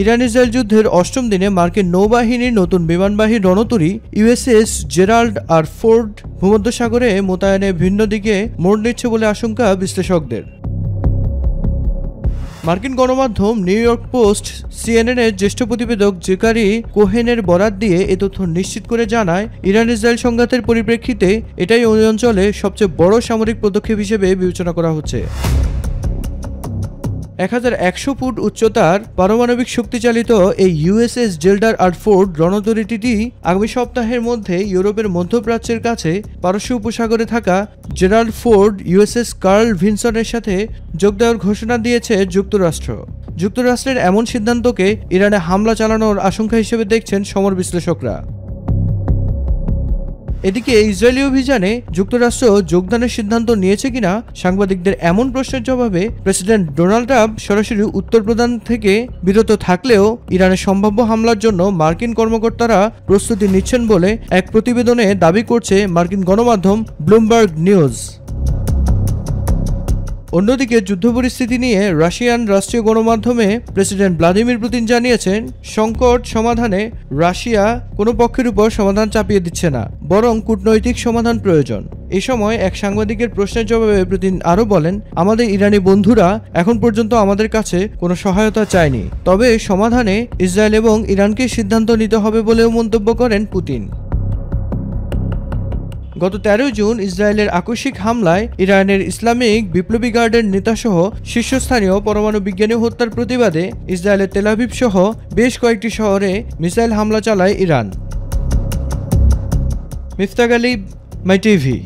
Iran Israel যুদ্ধের অষ্টম দিনে মার্কিন নৌবাহিনীর নতুন বিমানবাহী রণতরী ইউএসএস জেরাল্ড আর ফোর্ড ভূমধ্যসাগরে মোতায়েনে ভিন্ন দিকে মোড় নিচ্ছে বলে আশঙ্কা বিশ্লেষকদের। মার্কিন গণমাধ্যম নিউ ইয়র্ক পোস্ট সিএনএন-এর জ্যেষ্ঠ প্রতিবেদক জেকারি কোহেনের বরাত দিয়ে এ তথ্য নিশ্চিত করে জানায়, ইরান ইসরায়েল সংঘাতের পরিপ্রেক্ষিতে এটাই ওই অঞ্চলে সবচেয়ে বড় সামরিক পদক্ষেপ হিসেবে বিবেচনা করা হচ্ছে। 1100 ফুট উচ্চতার পারমাণবিক শক্তিচালিত এই ইউএসএস জেরাল্ড আর ফোর্ড রণতরীটি আগামী সপ্তাহের মধ্যে ইউরোপের মধ্যপ্রাচ্যের কাছে পারস্য উপসাগরে থাকা জেরাল্ড ফোর্ড ইউএসএস কার্ল ভিনসনের সাথে যোগ দেওয়ার ঘোষণা দিয়েছে যুক্তরাষ্ট্র। যুক্তরাষ্ট্রের এমন সিদ্ধান্তকে ইরানে হামলা চালানোর আশঙ্কা হিসেবে দেখছেন সমর বিশ্লেষকরা। এদিকে ইসরায়েলি অভিযানে যুক্তরাষ্ট্র যোগদানের সিদ্ধান্ত নিয়েছে কিনা সাংবাদিকদের এমন প্রশ্নের জবাবে প্রেসিডেন্ট ডোনাল্ড ট্রাম্প সরাসরি উত্তর প্রদান থেকে বিরত থাকলেও ইরানের সম্ভাব্য হামলার জন্য মার্কিন কর্মকর্তারা প্রস্তুতি নিচ্ছেন বলে এক প্রতিবেদনে দাবি করছে মার্কিন গণমাধ্যম ব্লুমবার্গ নিউজ। অন্যদিকে যুদ্ধ পরিস্থিতি নিয়ে রাশিয়ান রাষ্ট্রীয় গণমাধ্যমে প্রেসিডেন্ট ভ্লাদিমির পুতিন জানিয়েছেন, সংকট সমাধানে রাশিয়া কোনো পক্ষের উপর সমাধান চাপিয়ে দিচ্ছে না, বরং কূটনৈতিক সমাধান প্রয়োজন। এই সময় এক সাংবাদিকের প্রশ্নের জবাবে পুতিন আরও বলেন, আমাদের ইরানি বন্ধুরা এখন পর্যন্ত আমাদের কাছে কোনো সহায়তা চায়নি, তবে সমাধানে ইসরায়েল এবং ইরানকে সিদ্ধান্ত নিতে হবে বলেও মন্তব্য করেন পুতিন। গত 13 জুন ইসরায়েলের আকস্মিক হামলায় ইরানের ইসলামিক বিপ্লবী গার্ডের নেতাসহ শীর্ষস্থানীয় পরমাণু বিজ্ঞানী হত্যার প্রতিবাদে ইসরায়েলের তেল আভিভ সহ বেশ কয়েকটি শহরে মিসাইল হামলা চালায় ইরান। মিফতাক আলী, মাই টিভি।